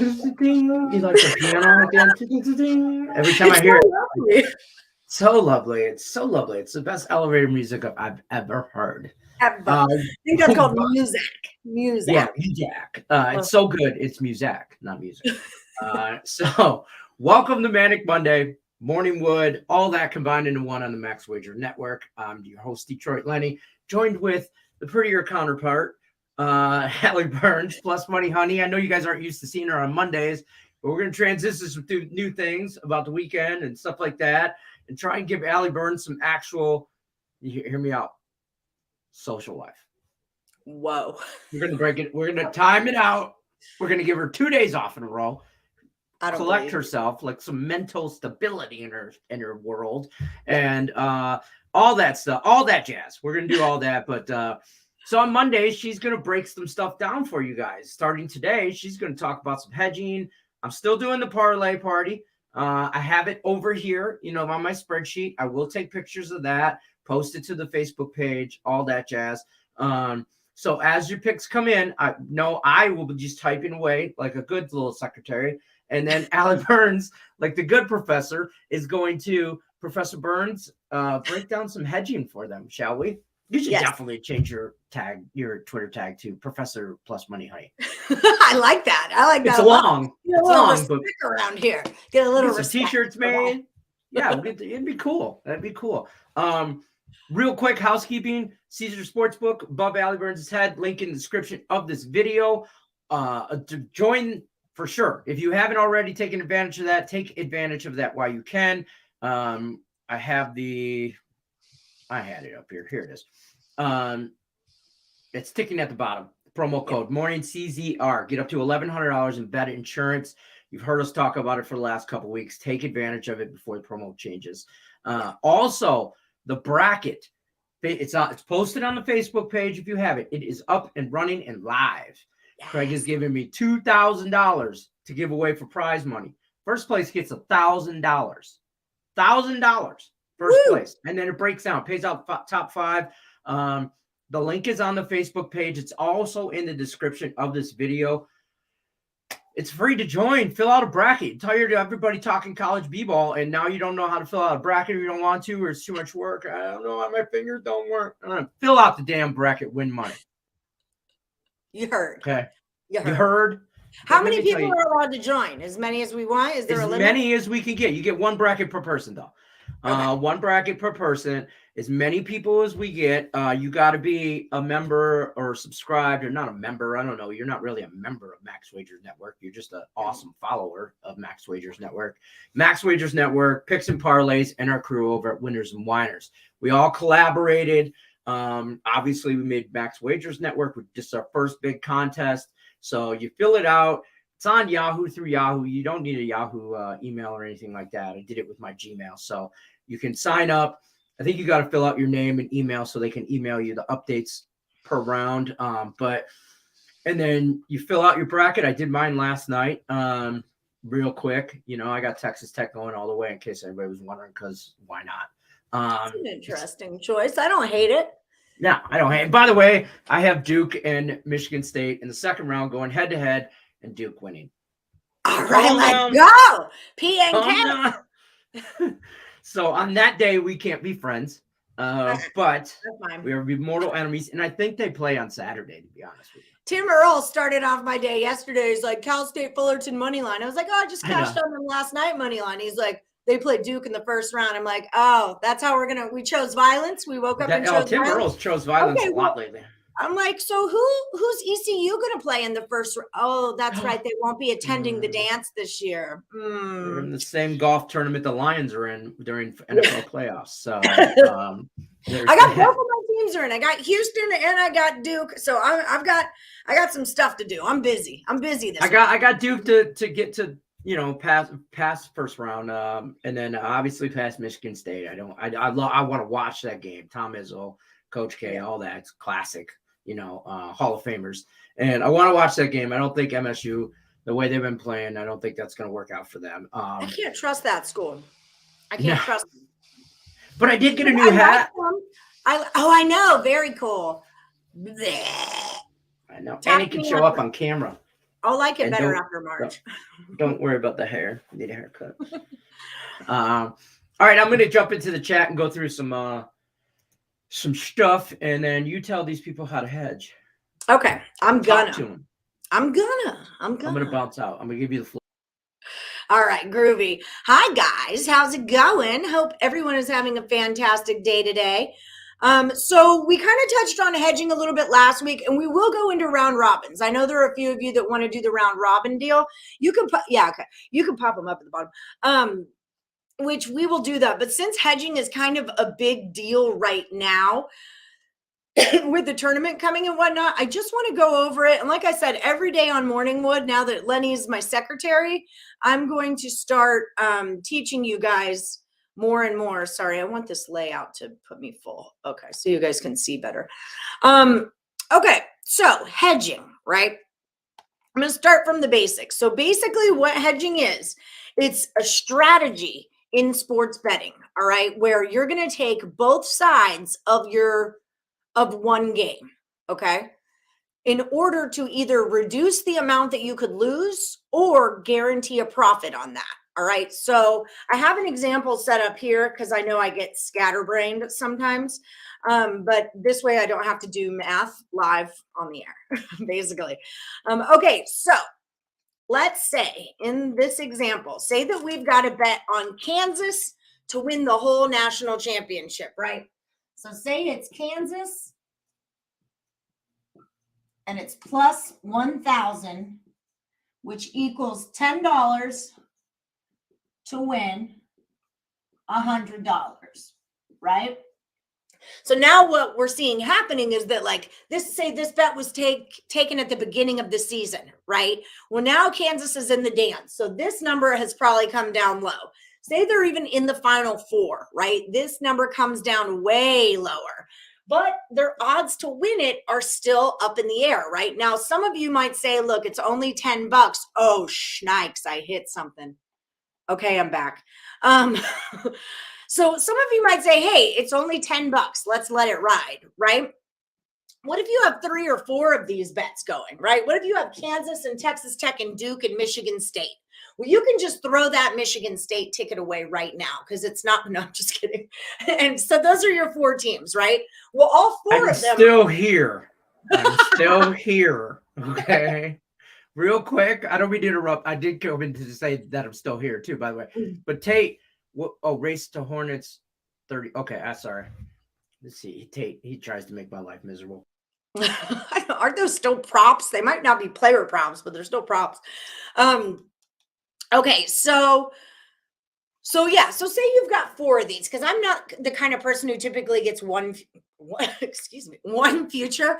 You like the piano at the end? Every time I hear it, so lovely. It's so lovely. It's the best elevator music I've ever heard. I think that's called music. Yeah, music. It's so good. It's music, not music. So welcome to Manic Monday, Morning Wood, all that combined into one on the Max Wager Network. I'm your host, Detroit Lenny, joined with the prettier counterpart, Hallie Burns, Plus Money Honey. I know you guys aren't used to seeing her on Mondays, but we're going to transition to new things about the weekend and stuff like that and try and give Hallie Burns some actual, hear me out, social life. Whoa. We're going to break it. We're going to time it out. We're going to give her 2 days off in a row. Collect herself, like some mental stability in her world, and all that stuff, all that jazz. We're going to do all that. But so on Monday, she's going to break some stuff down for you guys. Starting today, she's going to talk about some hedging. I'm still doing the parlay party. I have it over here, on my spreadsheet. I will take pictures of that, post it to the Facebook page, all that jazz. So as your picks come in, I will be just typing away like a good little secretary. And then Hallie Burns, like the good professor, is going to, Professor Burns, break down some hedging for them, shall we? You should definitely change your Twitter tag to Professor Plus Money Honey. I like that. It's long. Get a little respect around here. Get a little respect. Some t-shirts made. Yeah, it'd be cool. That'd be cool. Real quick housekeeping. Caesar Sportsbook above Hallie Burns' head. Link in the description of this video. To join. For sure. If you haven't already taken advantage of that, take advantage of that while you can. I had it up here. Here it is. It's ticking at the bottom. Promo code Morning CZR. Get up to $1,100 in bet insurance. You've heard us talk about it for the last couple of weeks. Take advantage of it before the promo changes. Also, the bracket. It's posted on the Facebook page if you have it. It is up and running and live. Yes. Craig is giving me $2,000 to give away for prize money. First place gets $1,000. $1,000 first place. And then it breaks down, pays out top five. The link is on the Facebook page. It's also in the description of this video. It's free to join. Fill out a bracket. Tired of everybody talking college b-ball, and now you don't know how to fill out a bracket or you don't want to, or it's too much work. I don't know why my fingers don't work. Fill out the damn bracket, win money. You heard. Okay. You heard. How many people are allowed to join? As many as we want? Is there a limit? As many as we can get. You get one bracket per person, though. Okay. One bracket per person. As many people as we get. You got to be a member or subscribed, or not a member. I don't know. You're not really a member of Max Wagers Network. You're just an awesome follower of Max Wagers Network. Max Wagers Network, Picks and Parlays, and our crew over at Winners and Winers. We all collaborated. Obviously we made Max Wagers Network with just our first big contest. So you fill it out. It's on Yahoo through Yahoo. You don't need a Yahoo email or anything like that. I did it with my Gmail. So you can sign up. I think you got to fill out your name and email so they can email you the updates per round. And then you fill out your bracket. I did mine last night. Real quick, I got Texas Tech going all the way in case anybody was wondering, because why not? That's an interesting choice. I don't hate it. No, I don't hate it. By the way, I have Duke and Michigan State in the second round going head to head, and Duke winning. All right, let's go. PNK. So on that day, we can't be friends, but we are mortal enemies, and I think they play on Saturday, to be honest with you. Tim Earl started off my day yesterday. He's like, Cal State Fullerton money line. I was like, I just cashed on them last night money line. He's like, they played Duke in the first round. I'm like, oh, that's how we chose violence. We woke up and chose Tim violence. Earls chose violence a lot lately. I'm like, so who's ECU going to play in the first? Oh, that's right. They won't be attending the dance this year. They're in the same golf tournament the Lions are in during NFL playoffs. So I got both of my teams are in. I got Houston and I got Duke. So I got some stuff to do. I'm busy. This week. I got Duke to get to pass first round, and then obviously past Michigan State. I want to watch that game. Tom Izzo, Coach K, all that. It's classic, Hall of Famers. And I want to watch that game. I don't think MSU, the way they've been playing, I don't think that's going to work out for them. I can't trust that school. I can't trust them. But I did get a new hat. I know. Very cool. I know. And it can show up on camera. I'll like it And better after March. Don't worry about the hair. You need a haircut. All right, I'm gonna jump into the chat and go through some stuff, and then you tell these people how to hedge. Okay, I'm Talk to gonna. them. I'm gonna. I'm gonna bounce out. I'm gonna give you the floor. All right, groovy. Hi guys, how's it going? Hope everyone is having a fantastic day today. So we kind of touched on hedging a little bit last week, and we will go into round robins. I know there are a few of you that want to do the round robin deal. You can you can pop them up at the bottom. Which we will do that. But since hedging is kind of a big deal right now, with the tournament coming and whatnot, I just want to go over it. And like I said, every day on Morningwood, now that Lenny's my secretary, I'm going to start teaching you guys more and more. Sorry, I want this layout to put me full. Okay, so you guys can see better. Okay, so hedging, right? I'm going to start from the basics. So basically what hedging is, it's a strategy in sports betting, all right, where you're going to take both sides of one game, okay, in order to either reduce the amount that you could lose or guarantee a profit on that. All right. So I have an example set up here because I know I get scatterbrained sometimes. But this way I don't have to do math live on the air, basically. Okay. So let's say in this example, say that we've got a bet on Kansas to win the whole national championship, right? So say it's Kansas and it's plus 1,000, which equals $10 to win $100, right? So now what we're seeing happening is that like this bet was taken at the beginning of the season, right? Well, now Kansas is in the dance. So this number has probably come down low. Say they're even in the Final Four, right? This number comes down way lower, but their odds to win it are still up in the air, right? Now, some of you might say, look, it's only $10. Oh, shnikes, I hit something. Okay, I'm back. So some of you might say, hey, it's only $10. Let's let it ride, right? What if you have 3 or 4 of these bets going, right? What if you have Kansas and Texas Tech and Duke and Michigan State? Well, you can just throw that Michigan State ticket away right now because it's not, no, I'm just kidding. And so those are your 4 teams, right? Well, all 4 of them. I'm still here. I'm still here. Okay. Real quick, I don't mean to interrupt. I did come in to say that I'm still here too, by the way. But Tate, race to Hornets 30. Okay, sorry. Let's see. Tate, he tries to make my life miserable. Aren't those still props? They might not be player props, but they're still props. Okay, so yeah, so say you've got 4 of these, because I'm not the kind of person who typically gets one future.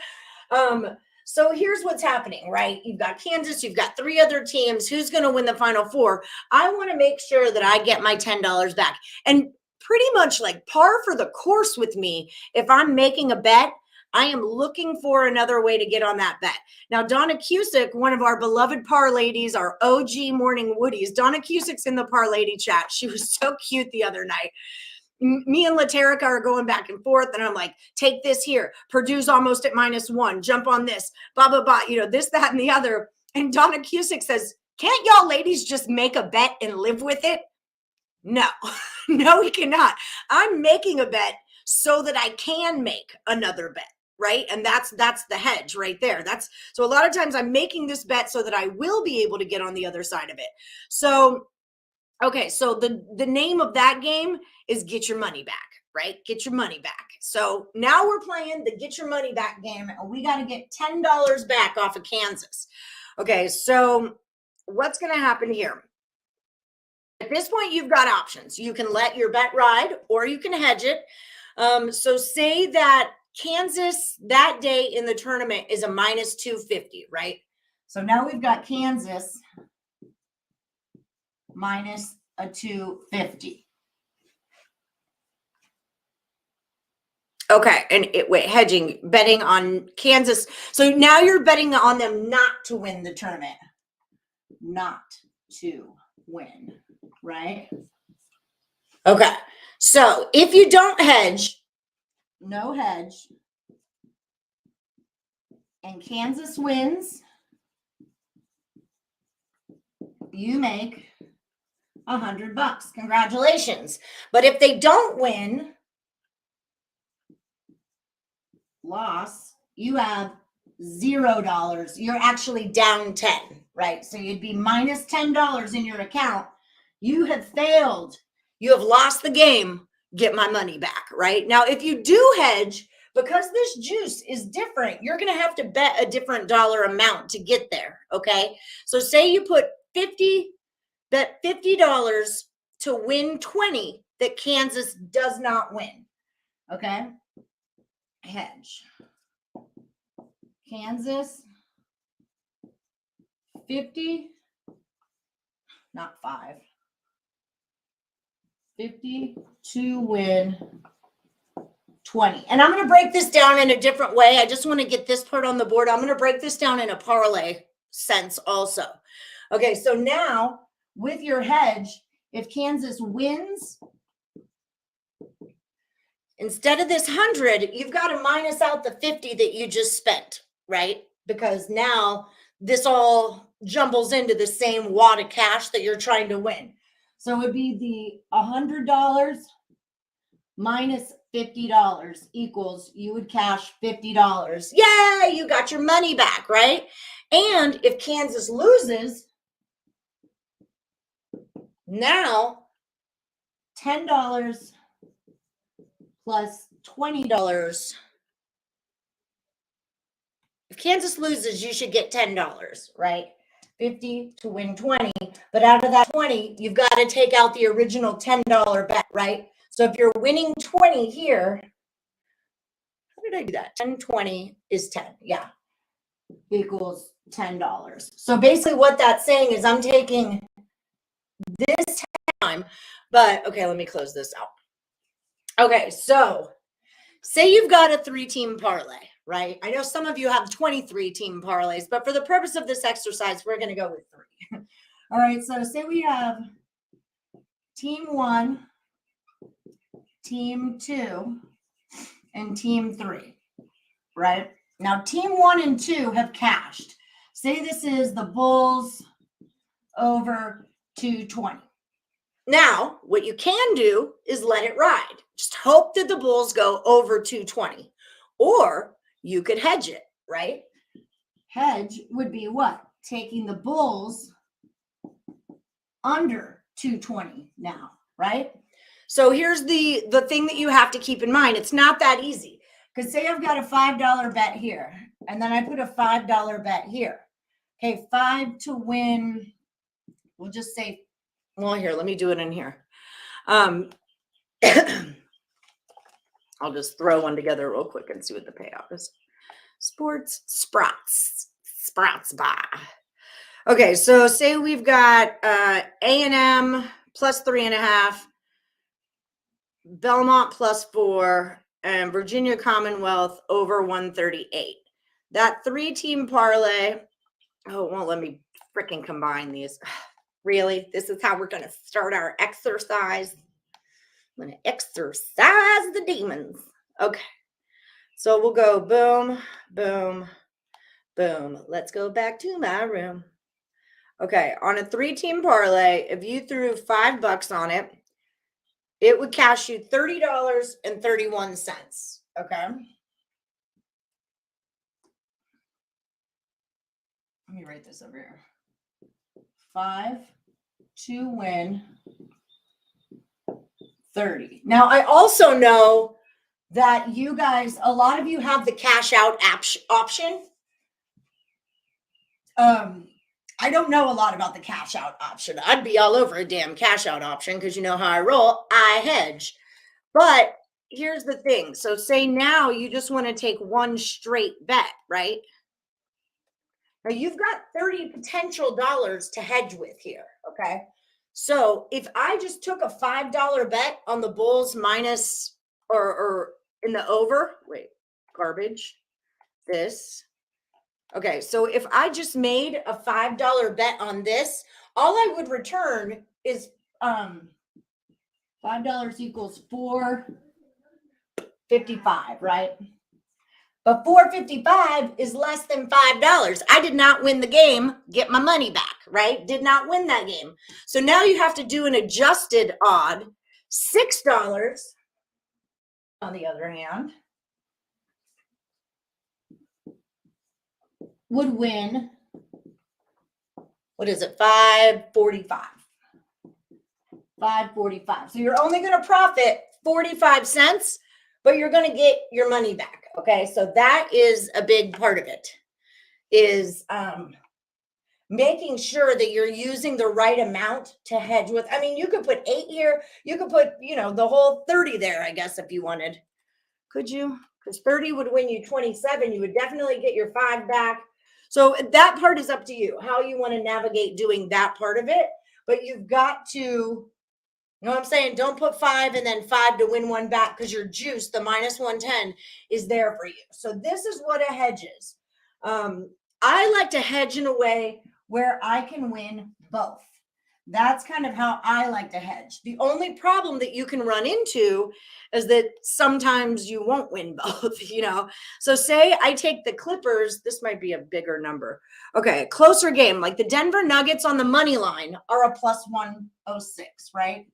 So here's what's happening, right? You've got Kansas, you've got 3 other teams. Who's going to win the Final Four? I want to make sure that I get my $10 back. And pretty much like par for the course with me, if I'm making a bet, I am looking for another way to get on that bet. Now, Donna Cusick, one of our beloved Parlays, our OG morning Woodies, Donna Cusick's in the Parlay chat. She was so cute the other night. Me and Laterica are going back and forth, and I'm like, take this here. Purdue's almost at -1. Jump on this. Blah, blah, blah. You know, this, that, and the other. And Donna Cusick says, can't y'all ladies just make a bet and live with it? No. No, we cannot. I'm making a bet so that I can make another bet. Right. And that's the hedge right there. So a lot of times I'm making this bet so that I will be able to get on the other side of it. So, okay. So the name of that game is Get Your Money Back, right? Get your money back. So now we're playing the Get Your Money Back game, and we got to get $10 back off of Kansas. Okay. So what's going to happen here? At this point, you've got options. You can let your bet ride or you can hedge it. So say that Kansas that day in the tournament is a -250, right? So now we've got Kansas minus a 250. Okay, and hedging, betting on Kansas. So now you're betting on them not to win the tournament. Not to win, right? Okay, so if you don't hedge, no hedge, and Kansas wins, you make $100. Congratulations. But if they don't win, loss, you have $0. You're actually down 10, right? So you'd be minus $10 in your account. You have failed. You have lost the game. Get my money back, right? Now, if you do hedge, because this juice is different, you're going to have to bet a different dollar amount to get there, okay? So say you put bet $50 to win 20 that Kansas does not win, okay? Hedge. Kansas 50, not 5. 50 to win 20. And I'm going to break this down in a different way. I just want to get this part on the board. I'm going to break this down in a parlay sense also. Okay, so now with your hedge, if Kansas wins, instead of this 100, you've got to minus out the 50 that you just spent, right? Because now this all jumbles into the same wad of cash that you're trying to win. So it would be the $100 minus $50 equals you would cash $50. Yay, you got your money back, right? And if Kansas loses, now $10 plus $20. If Kansas loses, you should get $10, right? 50 to win 20. But out of that 20, you've got to take out the original $10 bet, right? So if you're winning 20 here, how did I do that? 10, 20 is 10. Yeah. Equals $10. So basically what that's saying is I'm taking this time, but okay, let me close this out. Okay, so say you've got a 3-team parlay, right? I know some of you have 23-team parlays, but for the purpose of this exercise, we're going to go with 3. All right, so say we have team 1, team 2, and team 3, right? Now, team 1 and 2 have cashed. Say this is the Bulls over 220. Now, what you can do is let it ride. Just hope that the Bulls go over 220. Or you could hedge it, right? Hedge would be what? Taking the Bulls under 220 now, right? So here's the thing that you have to keep in mind. It's not that easy. Because say I've got a $5 bet here, and then I put a $5 bet here. Okay, 5 to win, we'll just say, well, here, let me do it in here. I'll just throw one together real quick and see what the payout is. Sports Sprouts buy. Okay, so say we've got A&M plus 3.5, Belmont plus 4, and Virginia Commonwealth over 138. That 3-team parlay, oh, it won't let me freaking combine these. Really? This is how we're going to start our exercise? I'm going to exercise the demons. Okay. So we'll go boom, boom, boom. Let's go back to my room. Okay. On a 3-team parlay, if you threw $5 on it, it would cash you $30.31. Okay. Let me write this over here. 5 to win 30. Now, I also know that you guys, a lot of you have the cash out option. I don't know a lot about the cash out option. I'd be all over a damn cash out option because you know how I roll. I hedge. But here's the thing. So say now you just want to take one straight bet, right? Now you've got 30 potential dollars to hedge with here, okay? So if I just took a $5 bet on the Bulls minus or in the over, wait, garbage, this. Okay, so if I just made a $5 bet on this, all I would return is $5 equals $4.55, right? But 455 is less than $5. I did not win the game, get my money back, right? Did not win that game. So now you have to do an adjusted odd. $6, on the other hand, would win, what is it, 545. 545. So you're only going to profit 45 cents, but you're going to get your money back. Okay, so that is a big part of it, is making sure that you're using the right amount to hedge with. I mean, you could put 8 here. You could put, the whole 30 there, I guess, if you wanted. Could you? Because 30 would win you 27. You would definitely get your 5 back. So that part is up to you, how you want to navigate doing that part of it. But you've got to, you know what I'm saying? Don't put 5 and then 5 to win 1 back, because your juice, the minus 110, is there for you. So this is what a hedge is. I like to hedge in a way where I can win both. That's kind of how I like to hedge. The only problem that you can run into is that sometimes you won't win both, So say I take the Clippers, this might be a bigger number. Okay, closer game, like the Denver Nuggets on the money line are a plus 106, right?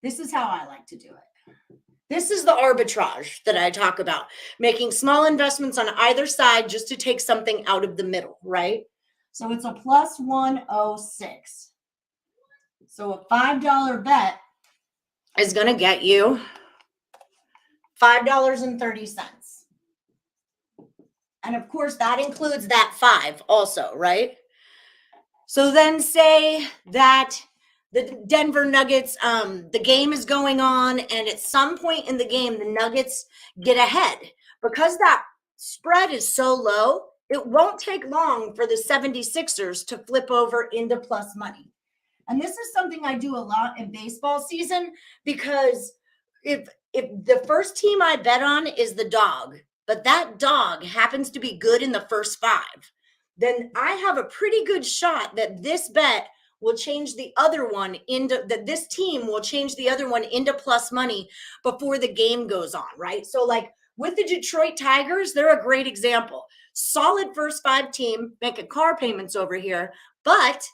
This is how I like to do it. This is the arbitrage that I talk about, making small investments on either side just to take something out of the middle, right? So it's a plus 106. So a $5 bet is going to get you $5.30. And of course, that includes that 5 also, right? So then say that the Denver Nuggets, the game is going on, and at some point in the game, the Nuggets get ahead. Because that spread is so low, it won't take long for the 76ers to flip over into plus money. And this is something I do a lot in baseball season, because if the first team I bet on is the dog, but that dog happens to be good in the first 5, then I have a pretty good shot that this bet will change the other one that this team will change the other one into plus money before the game goes on, right? So like with the Detroit Tigers, they're a great example. Solid first 5 team, making car payments over here, but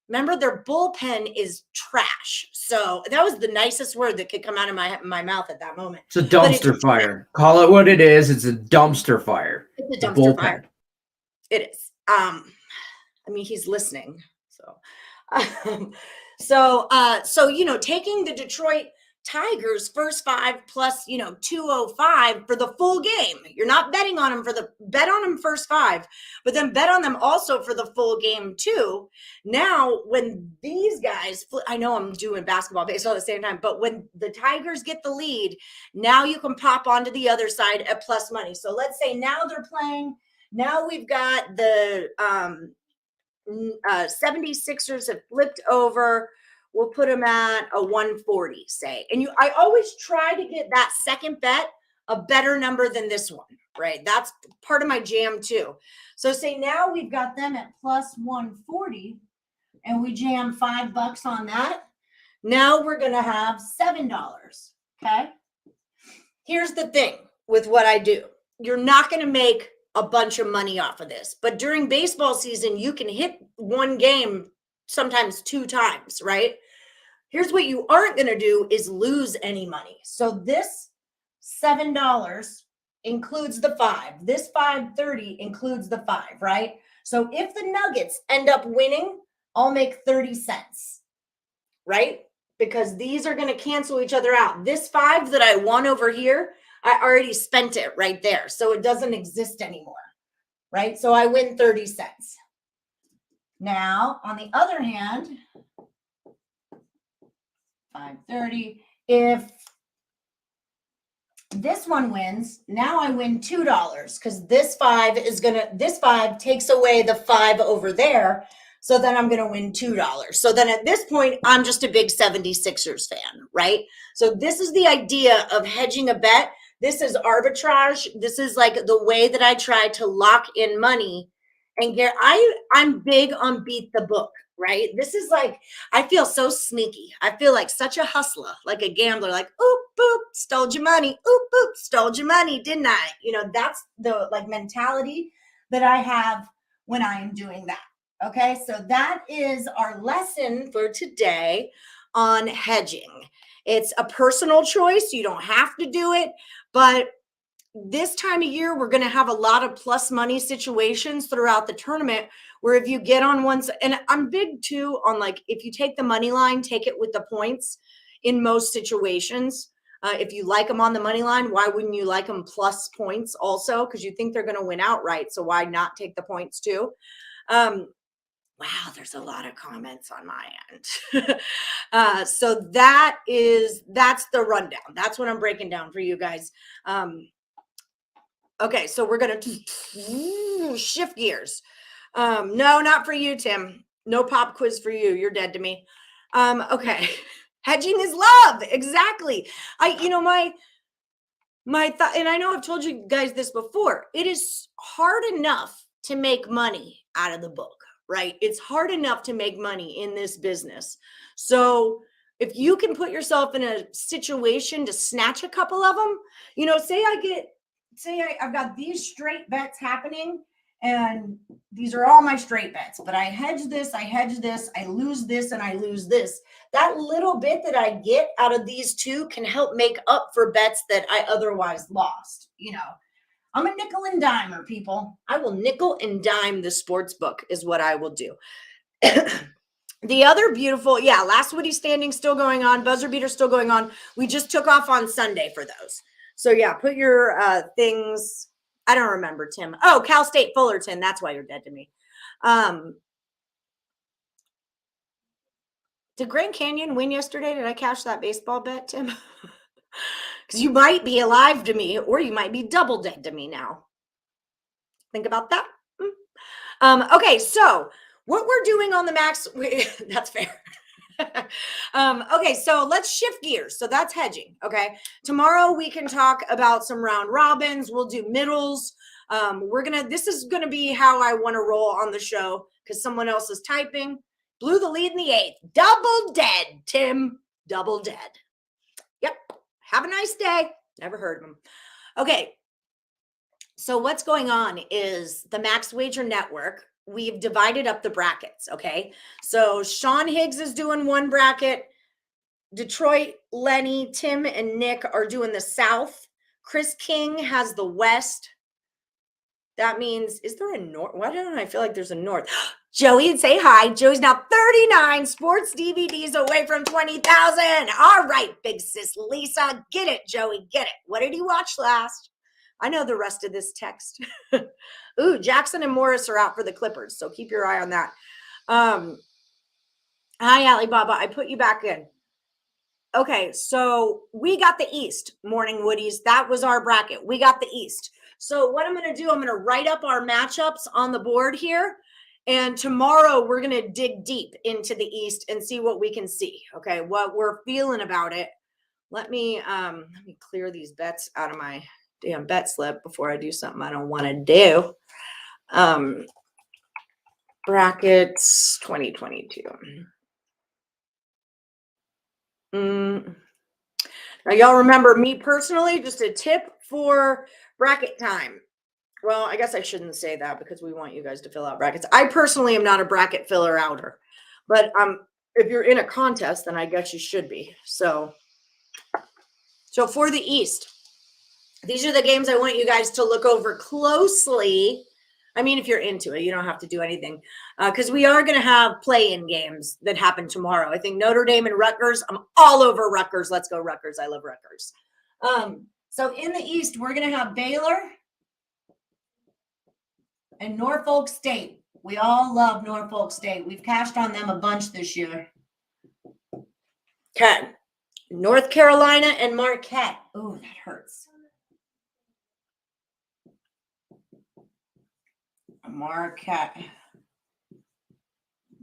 remember, their bullpen is trash. So that was the nicest word that could come out of my mouth at that moment. It's a dumpster fire. Call it what it is. It's a dumpster fire. It's a dumpster fire. It is. I mean, he's listening. So, taking the Detroit Tigers first 5 plus, 205 for the full game. You're not betting on them bet on them first 5, but then bet on them also for the full game too. Now, when these guys, I know I'm doing basketball, baseball at the same time, but when the Tigers get the lead, now you can pop onto the other side at plus money. So let's say now they're playing. Now we've got the 76ers have flipped over. We'll put them at a 140, say. And I always try to get that second bet a better number than this one, right? That's part of my jam too. So say now we've got them at plus 140 and we jam $5 on that. Now we're going to have $7, okay? Here's the thing with what I do. You're not going to make a bunch of money off of this, but during baseball season, you can hit one game sometimes 2 times, right? Here's what you aren't going to do is lose any money. So this $7 includes the 5. This 530 includes the 5, right? So if the Nuggets end up winning, I'll make 30 cents, right? Because these are going to cancel each other out. This 5 that I won over here, I already spent it right there. So it doesn't exist anymore, right? So I win 30 cents. Now, on the other hand, 530, if this one wins, now I win $2 because this 5 takes away the 5 over there. So then I'm going to win $2. So then at this point, I'm just a big 76ers fan, right? So this is the idea of hedging a bet. This is arbitrage. This is like the way that I try to lock in money and I'm big on beat the book, right? This is like, I feel so sneaky. I feel like such a hustler, like a gambler, like, oop, boop, stole your money. Oop, boop, stole your money, didn't I? You know, that's the like mentality that I have when I am doing that. Okay, so that is our lesson for today on hedging. It's a personal choice. You don't have to do it, but this time of year, we're going to have a lot of plus money situations throughout the tournament where if you get on one, and I'm big too on like, if you take the money line, take it with the points in most situations. If you like them on the money line, why wouldn't you like them plus points also? Because you think they're going to win outright. So why not take the points too? Wow, there's a lot of comments on my end. So that's the rundown. That's what I'm breaking down for you guys. Okay, so we're going to shift gears. No, not for you, Tim. No pop quiz for you. You're dead to me. Okay. Hedging is love. Exactly. My thought, and I know I've told you guys this before, it is hard enough to make money out of the book, right? It's hard enough to make money in this business. So if you can put yourself in a situation to snatch a couple of them, you know, I've got these straight bets happening and these are all my straight bets, but I hedge this, I lose this, and I lose this. That little bit that I get out of these two can help make up for bets that I otherwise lost. You know, I'm a nickel and dimer, people. I will nickel and dime the sports book is what I will do. The other beautiful, last Woody standing still going on, buzzer beater still going on. We just took off on Sunday for those. So put your things. I don't remember, Tim. Oh, Cal State Fullerton. That's why you're dead to me. Did Grand Canyon win yesterday? Did I cash that baseball bet, Tim? Because you might be alive to me, or you might be double dead to me now. Think about that. Okay, so what we're doing on the max, that's fair. Okay, so let's shift gears. So that's hedging. Okay, tomorrow we can talk about some round robins. We'll do middles. This is gonna be how I want to roll on the show because someone else is typing. Blew the lead in the 8th. Double dead, Tim. Double dead. Yep. Have a nice day. Never heard of him. Okay. So what's going on is the Max Wager Network. We've divided up the brackets, okay? So Sean Higgs is doing one bracket. Detroit, Lenny, Tim, and Nick are doing the South. Chris King has the West. That means, is there a North? Why don't I feel like there's a North? Joey, say hi. Joey's now 39 sports DVDs away from 20,000. All right, big sis Lisa. Get it, Joey, get it. What did he watch last? I know the rest of this text. Ooh, Jackson and Morris are out for the Clippers, so keep your eye on that. Hi, Alibaba. I put you back in. Okay, so we got the East, Morning Woodies. That was our bracket. We got the East. So what I'm going to do, I'm going to write up our matchups on the board here. And tomorrow we're going to dig deep into the East and see what we can see. Okay, what we're feeling about it. Let me clear these bets out of my damn bet slip before I do something I don't want to do. Brackets 2022. Now, y'all remember me personally, just a tip for bracket time. Well, I guess I shouldn't say that because we want you guys to fill out brackets. I personally am not a bracket filler outer, but if you're in a contest, then I guess you should be. So for the East, these are the games I want you guys to look over closely. I mean, if you're into it, you don't have to do anything because we are going to have play-in games that happen tomorrow. I think Notre Dame and Rutgers. I'm all over Rutgers. Let's go Rutgers. I love Rutgers. So in the East, we're going to have Baylor and Norfolk State. We all love Norfolk State. We've cashed on them a bunch this year. Okay. North Carolina and Marquette. Oh, that hurts. Marquette.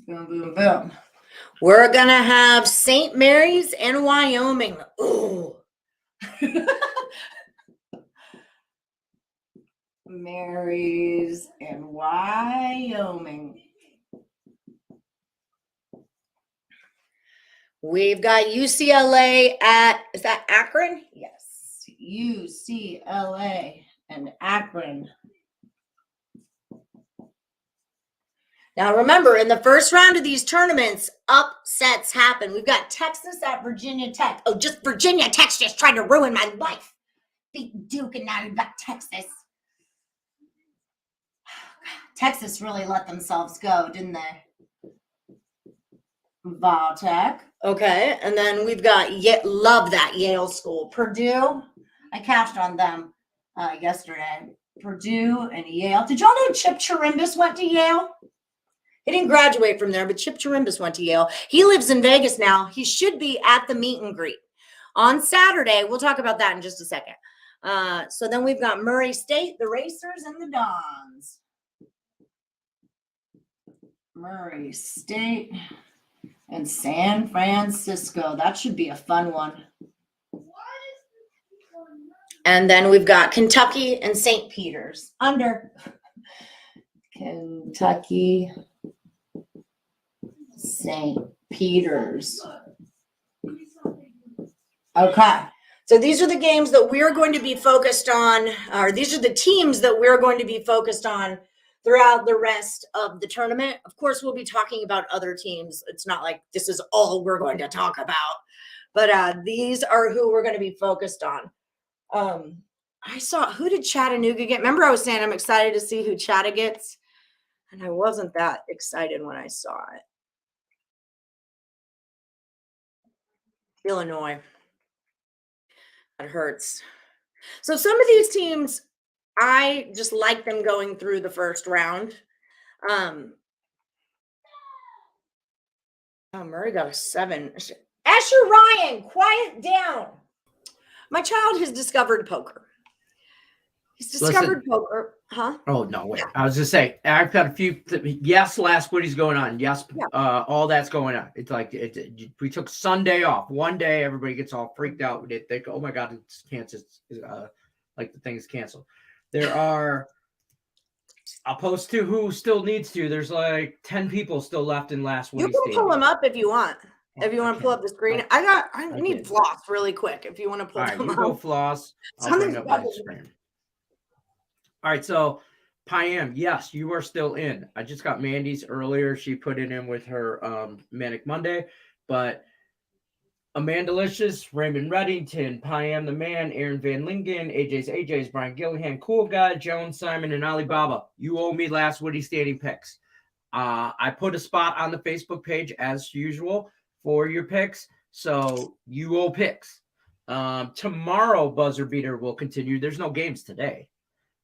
Boom, boom, boom. We're going to have St. Mary's and Wyoming. Ooh. Mary's and Wyoming. We've got UCLA is that Akron? Yes. UCLA and Akron. Now, remember, in the first round of these tournaments, upsets happen. We've got Texas at Virginia Tech. Oh, just Virginia Tech's just trying to ruin my life. Beat Duke, and now you've got Texas. Texas really let themselves go, didn't they? Voltech. Okay, and then we've got, love that Yale school. Purdue. I cashed on them yesterday. Purdue and Yale. Did y'all know Chip Chirimbus went to Yale? He didn't graduate from there, but Chip Chirimbus went to Yale. He lives in Vegas now. He should be at the meet and greet on Saturday. We'll talk about that in just a second. So then we've got Murray State, the Racers, and the Dons. Murray State and San Francisco. That should be a fun one. And then we've got Kentucky and St. Peter's. Under. Kentucky, St. Peter's. Okay. So these are the games that we're going to be focused on, or these are the teams that we're going to be focused on throughout the rest of the tournament. Of course, we'll be talking about other teams. It's not like this is all we're going to talk about, but these are who we're going to be focused on. I saw, who did Chattanooga get? Remember I was saying I'm excited to see who Chatta gets, and I wasn't that excited when I saw it. Illinois. That hurts. So some of these teams, I just like them going through the first round. Oh, Murray got a 7. Asher Ryan, quiet down. My child has discovered poker. He's discovered poker. Huh? Oh, no, wait. I was just saying, I've got a few. Yes, last Woodie's going on. Yes, all that's going on. It's like we took Sunday off. One day, everybody gets all freaked out. They think, oh, my God, it's canceled. Like the thing is canceled. There are, I'll post to who still needs to. There's like 10 people still left in last Woodie's. You can pull them up if you want. If you want to pull up the screen. I need floss really quick if you want to pull them up. Go floss. I'll bring up my screen. All right, so Payam, yes, you are still in. I just got Mandy's earlier. She put it in with her Manic Monday. But Amanda Licious, Raymond Reddington, Payam the Man, Aaron Van Lingen, AJ's, Brian Gillihan, Cool Guy, Joan Simon, and Alibaba. You owe me last Woody standing picks. I put a spot on the Facebook page as usual for your picks. So you owe picks. Tomorrow, Buzzer Beater will continue. There's no games today.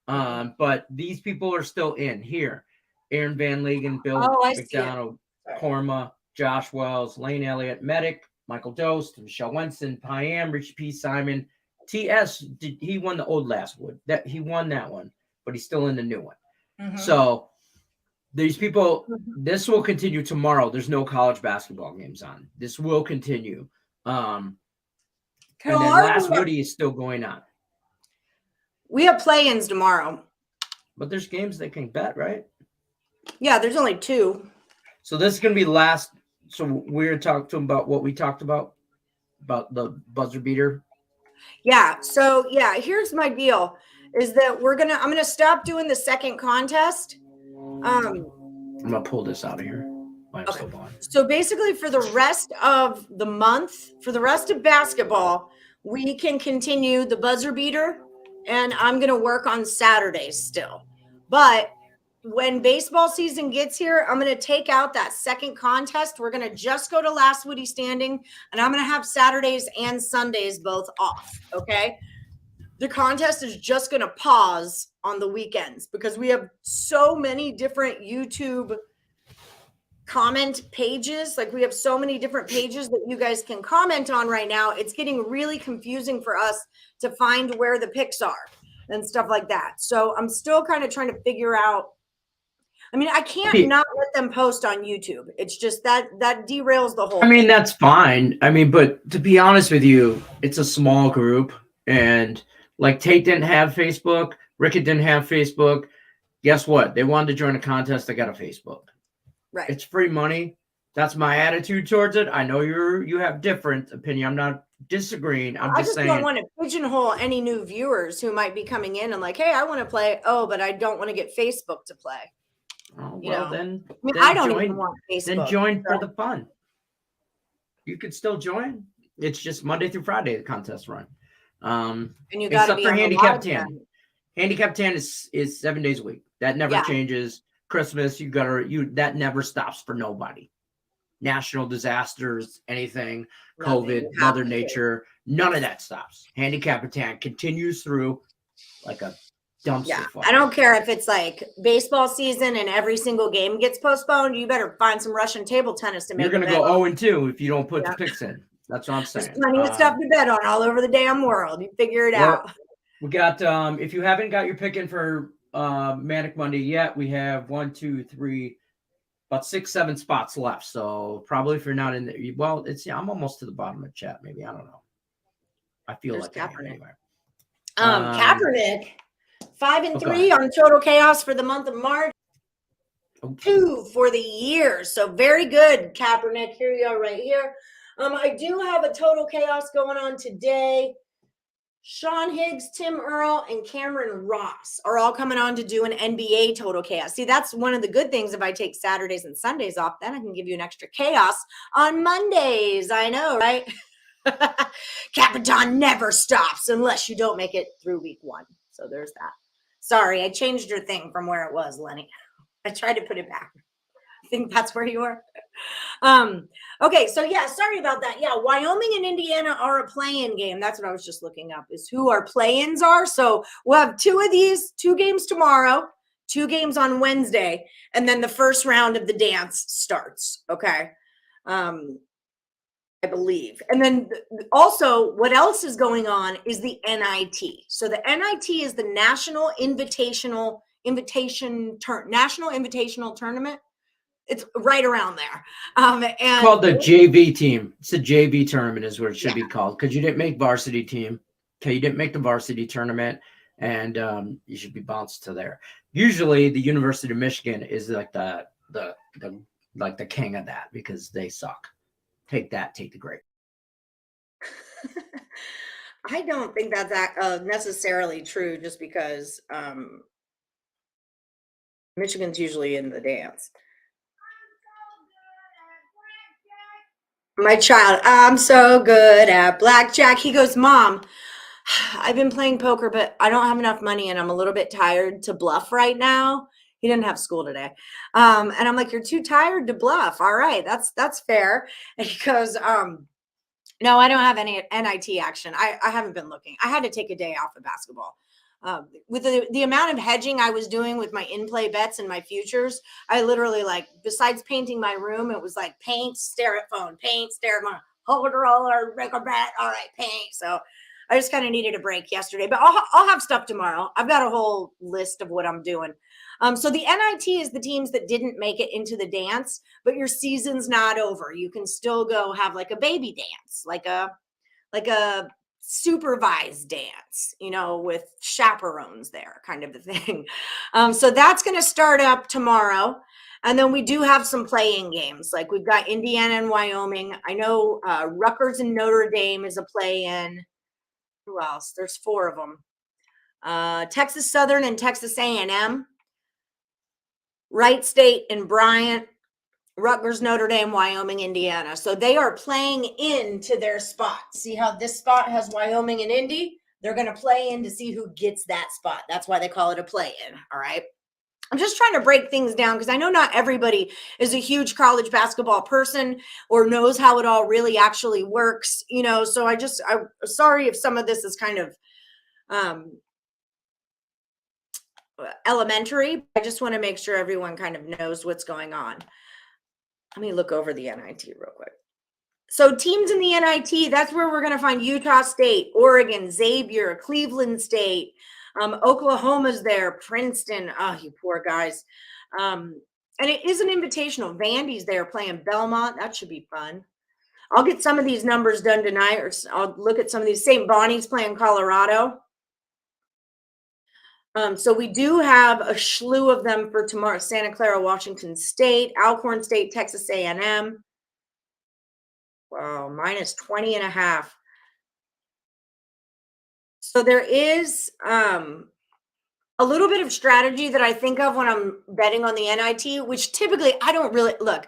But these people are still in here. Aaron Van Legen, Bill McDonald, Korma, Josh Wells, Lane Elliott, Medic, Michael Dost, Michelle Wenson, Payam, Richie P. Simon, TS. He won the old last wood. That he won that one, but he's still in the new one. Mm-hmm. So these people, this will continue tomorrow. There's no college basketball games on. This will continue. And then last Woody is still going on. We have play-ins tomorrow. But there's games they can bet, right? Yeah, there's only 2. So this is going to be last. So we're going to talk to them about what we talked about the buzzer beater. Yeah. So, here's my deal is that I'm going to stop doing the second contest. I'm going to pull this out of here. Okay. So basically for the rest of the month, for the rest of basketball, we can continue the buzzer beater. And I'm going to work on Saturdays still. But when baseball season gets here, I'm going to take out that second contest. We're going to just go to last Woody standing. And I'm going to have Saturdays and Sundays both off. Okay. The contest is just going to pause on the weekends because we have so many different YouTube comment pages. Like we have so many different pages that you guys can comment on right now. It's getting really confusing for us to find where the picks are and stuff like that. So I'm still kind of trying to figure out. I mean, I can't not let them post on YouTube. It's just that derails the whole thing. That's fine. But to be honest with you, it's a small group. And like Tate didn't have Facebook. Rickett didn't have Facebook. Guess what? They wanted to join a contest. They got a Facebook. Right. It's free money. That's my attitude towards it. I know you have different opinion. I'm not disagreeing. I'm I just don't saying. want to pigeonhole any new viewers who might be coming in and like, hey, I want to play. Oh, but I don't want to get Facebook to play. Oh, You well, know? then I mean, then I don't join. even want Facebook. Then join for the fun. You could still join. It's just Monday through Friday the contest run. And you got to Except be for on the Handicap live 10. then. Handicap 10 is 7 days a week. That never Yeah. changes. Christmas, that never stops for nobody. National disasters, anything, COVID, Nothing. Mother Nature, none of that stops. Handicap 10 continues through like a dumpster Yeah, fire. I don't care if it's like baseball season and every single game gets postponed. You better find some Russian table tennis to make. You're going to go 0-2 if you don't put the picks in. That's what I'm saying. There's plenty of stuff to bet on all over the damn world. You figure it out. We got, if you haven't got your pick in for Manic Monday yet, we have 1, 2, 3, about 6, 7 spots left. So probably if you're not in there, well, I'm almost to the bottom of the chat. Maybe, I don't know. I feel There's like I am anyway. Kaepernick, 5-3 on Total Chaos for the month of March. Okay. 2 for the year. So very good, Kaepernick. Here you are right here. I do have a Total Chaos going on today. Sean Higgs, Tim Earl, and Cameron Ross are all coming on to do an NBA Total Chaos. See, that's one of the good things. If I take Saturdays and Sundays off, then I can give you an extra chaos on Mondays. I know, right? Capitan never stops unless you don't make it through week 1. So there's that. Sorry, I changed your thing from where it was, Lenny. I tried to put it back. I think that's where you were. Okay, so yeah, sorry about that. Yeah, Wyoming and Indiana are a play-in game. That's what I was just looking up, is who our play-ins are. So we'll have 2 of these, 2 games tomorrow, 2 games on Wednesday, and then the first round of the dance starts. Okay. I believe. And then also what else is going on is the NIT. So the NIT is the National Invitational Tournament. It's right around there. And called the JV team. It's a JV tournament is what it should be called, because you didn't make varsity team. Okay, you didn't make the varsity tournament, and you should be bounced to there. Usually the University of Michigan is like the king of that because they suck. Take that, take the grape. I don't think that's necessarily true, just because Michigan's usually in the dance. My child, I'm so good at blackjack. He goes, Mom, I've been playing poker, but I don't have enough money and I'm a little bit tired to bluff right now. He didn't have school today. And I'm like, you're too tired to bluff. All right, that's fair. And he goes, no, I don't have any NIT action. I haven't been looking. I had to take a day off of basketball. With the amount of hedging I was doing with my in-play bets and my futures, I literally, like, besides painting my room, it was like paint, stare at phone, paint, stare at phone, hold a roller, break a bet, all right, paint. So I just kind of needed a break yesterday, but I'll have stuff tomorrow. I've got a whole list of what I'm doing. So the NIT is the teams that didn't make it into the dance, but your season's not over. You can still go have like a baby dance, like a supervised dance, with chaperones there, kind of a thing. So that's going to start up tomorrow. And then we do have some playing games. Like we've got Indiana and Wyoming. I know Rutgers and Notre Dame is a play-in. Who else? There's 4 of them. Texas Southern and Texas A&M. Wright State and Bryant, Rutgers, Notre Dame, Wyoming, Indiana. So they are playing into their spot. See how this spot has Wyoming and Indy? They're going to play in to see who gets that spot. That's why they call it a play-in, all right? I'm just trying to break things down because I know not everybody is a huge college basketball person or knows how it all really actually works, so I'm sorry if some of this is kind of elementary. I just want to make sure everyone kind of knows what's going on. Let me look over the NIT real quick. So teams in the NIT, that's where we're going to find Utah State, Oregon, Xavier, Cleveland State, Oklahoma's there, Princeton. Oh, you poor guys. And it is an invitational. Vandy's there playing Belmont. That should be fun. I'll get some of these numbers done tonight, or I'll look at some of these. St. Bonnie's playing Colorado. So we do have a slew of them for tomorrow. Santa Clara, Washington State, Alcorn State, Texas A&M. Wow, minus 20.5. So there is a little bit of strategy that I think of when I'm betting on the NIT, which typically I don't really look.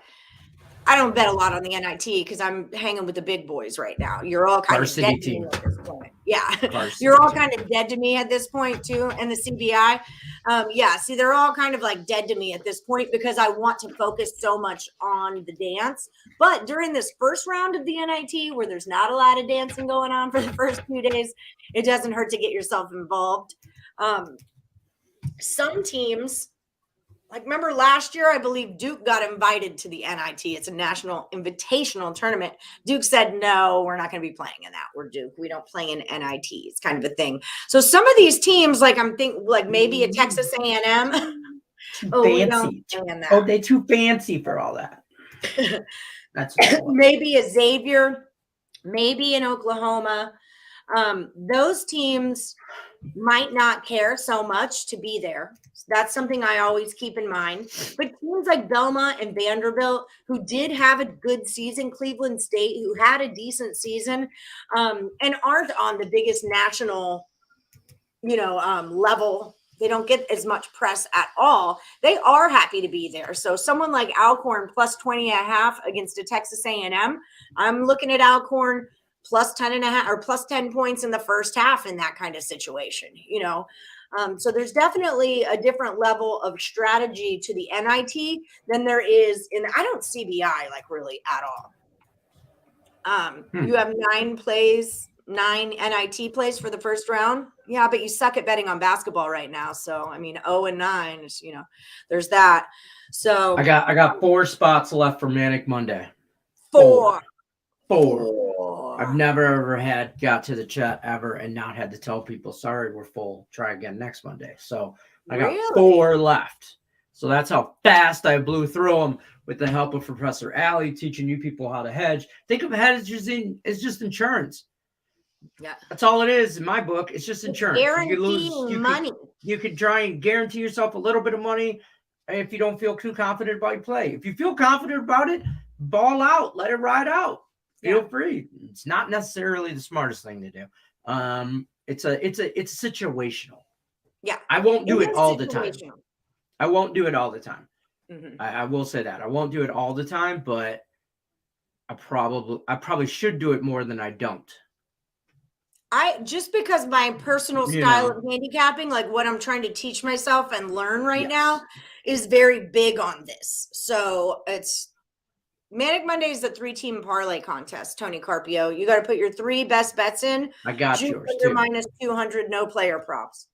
I don't bet a lot on the NIT because I'm hanging with the big boys right now. You're all kind of dead to me at this point. Yeah, you're all kind of dead to me at this point too. And the CBI, yeah. See, they're all kind of like dead to me at this point because I want to focus so much on the dance. But during this first round of the NIT, where there's not a lot of dancing going on for the first few days, it doesn't hurt to get yourself involved. Some teams. Like, remember last year, I believe Duke got invited to the NIT. It's a national invitational tournament. Duke said, no, we're not going to be playing in that. We're Duke. We don't play in NIT. It's kind of a thing. So some of these teams, like I'm thinking, like maybe a Texas A&M. Fancy. They're too fancy for all that. That's maybe a Xavier, maybe in Oklahoma. Those teams might not care so much to be there. That's something I always keep in mind. But teams like Belmont and Vanderbilt, who did have a good season, Cleveland State, who had a decent season, and aren't on the biggest national, level. They don't get as much press at all. They are happy to be there. So someone like Alcorn plus 20.5 against a Texas A&M, I'm looking at Alcorn plus 10.5 or plus 10 points in the first half in that kind of situation, So there's definitely a different level of strategy to the NIT than there is I don't CBI like really at all. You have 9 NIT plays for the first round. Yeah, but you suck at betting on basketball right now. So, 0-9 is, there's that. So I got 4 spots left for Manic Monday. 4. I've never ever got to the chat ever and not had to tell people, sorry, we're full. Try again next Monday. So I got 4 left. So that's how fast I blew through them with the help of Professor Allie teaching you people how to hedge. Think of hedging as just insurance. Yeah, that's all it is in my book. It's just insurance. Guaranteeing money. You could try and guarantee yourself a little bit of money if you don't feel too confident about your play. If you feel confident about it, ball out, let it ride out. Feel free. It's not necessarily the smartest thing to do. It's situational. Yeah, I won't do it all the time. I won't do it all the time. Mm-hmm. I will say that I won't do it all the time, but I probably should do it more than I don't. Just because my personal style of handicapping, like what I'm trying to teach myself and learn right now, is very big on this. So it's Manic Monday is the 3-team parlay contest. Tony Carpio, you got to put your 3 best bets in. I got yours too. Minus 200, no player props.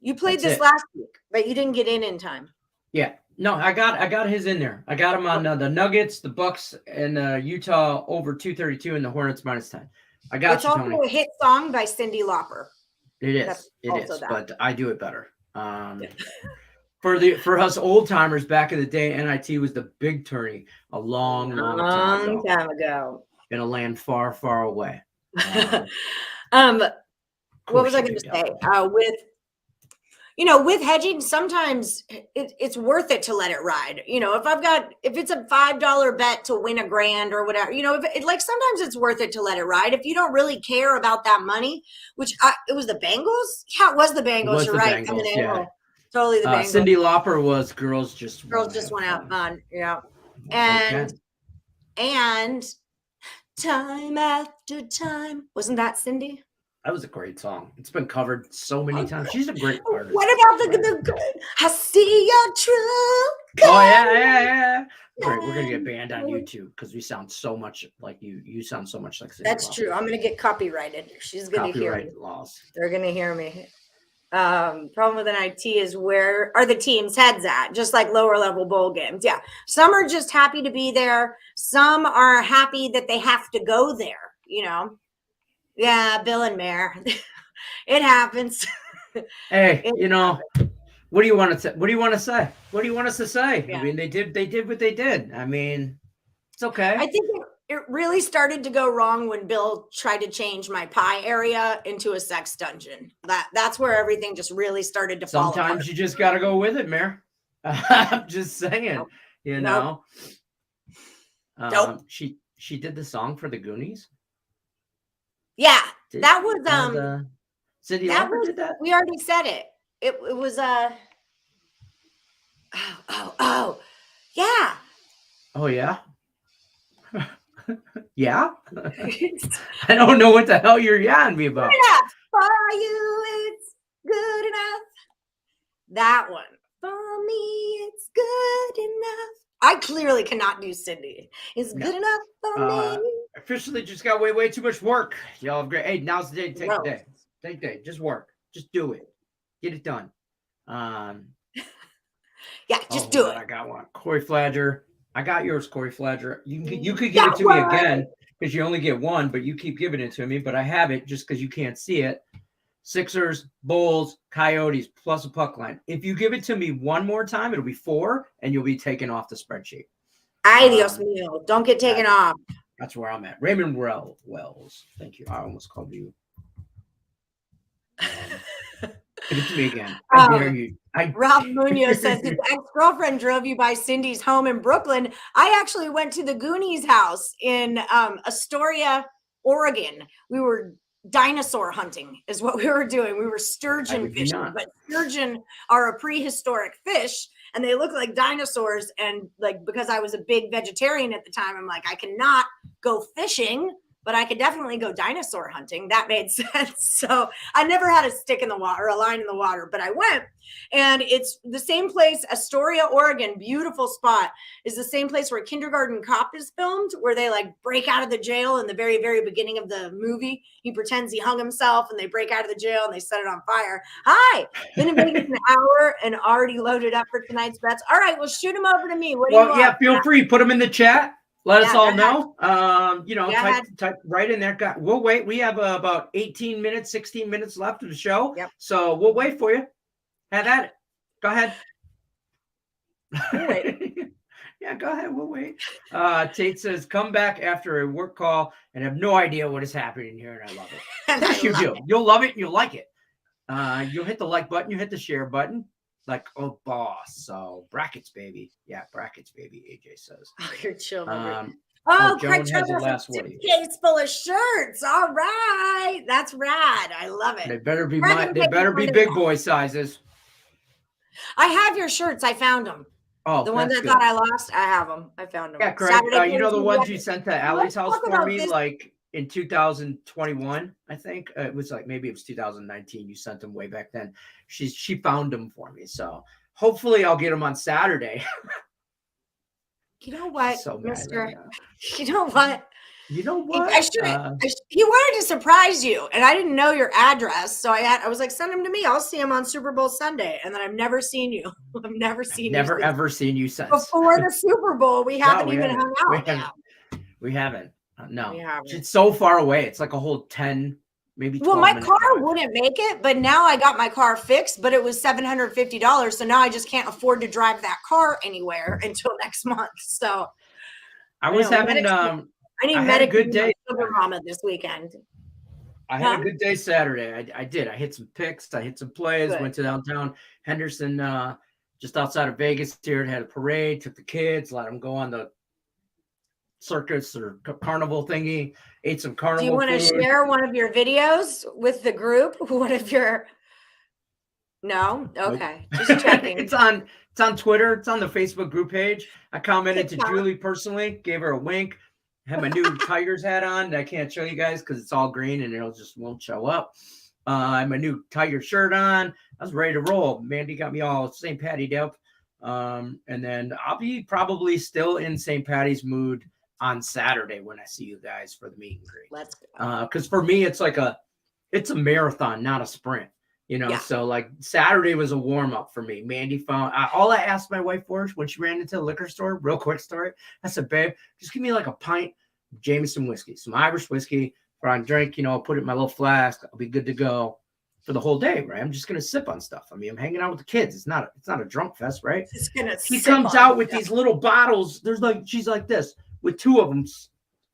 You played this last week, but you didn't get in time. Yeah, no, I got his in there. I got him on the Nuggets, the Bucks, and Utah over 232, and the Hornets minus 10. I got it's you, Tony. It's also a hit song by Cyndi Lauper. It is. But I do it better. For us old timers back in the day, NIT was the big tourney a long time ago. In a land far, far away. What was I going to say? With hedging, sometimes it's worth it to let it ride. If it's a $5 bet to win $1,000 or whatever, sometimes it's worth it to let it ride. If you don't really care about that money, which it was the Bengals. Yeah, it was the Bengals. You're right. Bengals, totally the Bengals. Cyndi Lauper was girls just want to have fun. Yeah. And time after time. Wasn't that Cyndi? That was a great song. It's been covered so many times. She's a great artist. What about the I see your true? Oh, yeah. Great. We're going to get banned on YouTube because we sound so much like you. You sound so much like Cyndi. That's true. I'm going to get copyrighted. She's going to hear me. Laws. They're going to hear me. Problem with NIT is where are the teams' heads at? Just like lower level bowl games. Yeah. Some are just happy to be there. Some are happy that they have to go there, Yeah, Bill and Mare. It happens. Hey, what do you want to say? What do you want to say? What do you want us to say? Yeah. I mean, they did what they did. I mean, it's okay. I think it really started to go wrong when Bill tried to change my pie area into a sex dungeon. That's where everything just really started to fall apart. Sometimes you just got to go with it, Mare. I'm just saying, Nope. you know. Nope. She did the song for the Goonies. Yeah, that was Cindy Lauper did that. We already said it. It was yeah. Oh yeah. Yeah. I don't know what the hell you're yawning me about. For you, it's good enough. That one. For me, it's good enough. I clearly cannot do Cindy. It's good enough for me. Officially just got way too much work. Y'all have great. Hey, now's the day to take the day. Take the day. Just work. Just do it. Get it done. Yeah, just do it. I got one. Corey Fladger. I got yours, Corey Fladger. You could give it to me again because you only get one, but you keep giving it to me. But I have it just because you can't see it. Sixers, Bulls, Coyotes, plus a puck line. If you give it to me one more time, it'll be 4, and you'll be taken off the spreadsheet. Ay, Dios mío. Don't get taken off. That's where I'm at. Raymond Wells. Thank you. I almost called you. Give it to me again. I dare you. Ralph Munoz says his ex-girlfriend drove you by Cindy's home in Brooklyn. I actually went to the Goonies house in Astoria, Oregon. We were dinosaur hunting is what we were doing. We were sturgeon fishing, but sturgeon are a prehistoric fish and they look like dinosaurs. And like, because I was a big vegetarian at the time, I'm like, I cannot go fishing, but I could definitely go dinosaur hunting. That made sense. So I never had a stick in the water or a line in the water, but I went, and it's the same place, Astoria, Oregon, beautiful spot, is the same place where Kindergarten Cop is filmed, where they like break out of the jail in the very, very beginning of the movie. He pretends he hung himself and they break out of the jail and they set it on fire. Hi, been in Vegas an hour and already loaded up for tonight's bets. All right, well, shoot them over to me. What do you want? Yeah, feel free. Put them in the chat. Let us all know. Type right in there. We'll wait. We have about 18 minutes, 16 minutes left of the show. Yep. So we'll wait for you. Have at it. Go ahead. We'll wait. Yeah, go ahead. We'll wait. Tate says, come back after a work call and have no idea what is happening here, and I love it. Of course you do. You'll love it and you'll like it. You'll hit the like button. You hit the share button. Like, oh, boss. So brackets, baby. Yeah, brackets, baby, AJ says. Oh, you're chill. Craig has the last Woody. Case full of shirts. All right. That's rad. I love it. They better be big boy sizes. I have your shirts. I found them. Oh, the ones I thought I lost, I have them. I found them. Yeah, Craig. You know the ones you sent to Allie's house for me, like in 2021, I think it was like, maybe it was 2019. You sent them way back then. She found them for me, so hopefully I'll get them on Saturday. You know what, Mister? Right, you know what? You know what? He wanted to surprise you, and I didn't know your address, so I was like, send him to me. I'll see him on Super Bowl Sunday, and then I've never seen you. I've never seen you. Never ever seen you since before the Super Bowl. We haven't even hung out. We haven't. No, we haven't. It's so far away. It's like a whole 10, maybe 12 Well, my car wouldn't make it, but now I got my car fixed, but it was $750. So now I just can't afford to drive that car anywhere until next month. So I had a good day. Mama this weekend. I had a good day Saturday. I did. I hit some picks. I hit some plays. Good. Went to downtown Henderson, just outside of Vegas here. Had a parade. Took the kids. Let them go on the circus or carnival thingy. Ate some carnival. Do you want to share one of your videos with the group? One of your? No. Okay. Nope. Just checking. It's on Twitter. It's on the Facebook group page. I commented to Julie personally. Gave her a wink. Had my new Tigers hat on. I can't show you guys because it's all green and won't show up. I had my new Tiger shirt on. I was ready to roll. Mandy got me all St. Patty'd up. And then I'll be probably still in St. Patty's mood on Saturday when I see you guys for the meet and greet. Let's go. Because for me, it's a marathon, not a sprint. So like Saturday was a warm up for me. Mandy found all I asked my wife for when she ran into the liquor store. Real quick story. I said, babe, just give me like a pint of Jameson whiskey, some Irish whiskey for on drink. Put it in my little flask. I'll be good to go for the whole day. Right? I'm just gonna sip on stuff. I mean, I'm hanging out with the kids. It's not a drunk fest, right? It's gonna. She comes out with these little bottles. She's like this with two of them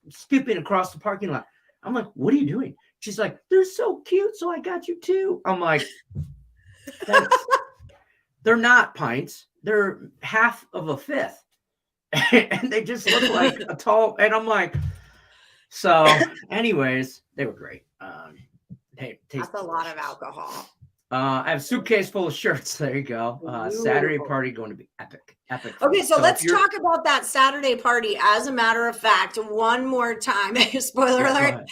skipping across the parking lot. I'm like, what are you doing? She's like, they're so cute, so I got you too. I'm like, thanks. They're not pints. They're half of a fifth. And they just look like a tall, and I'm like, so anyways, they were great. That's a lot of alcohol. I have a suitcase full of shirts. There you go. Saturday party going to be epic. Okay, so let's talk about that Saturday party. As a matter of fact, one more time. Spoiler alert.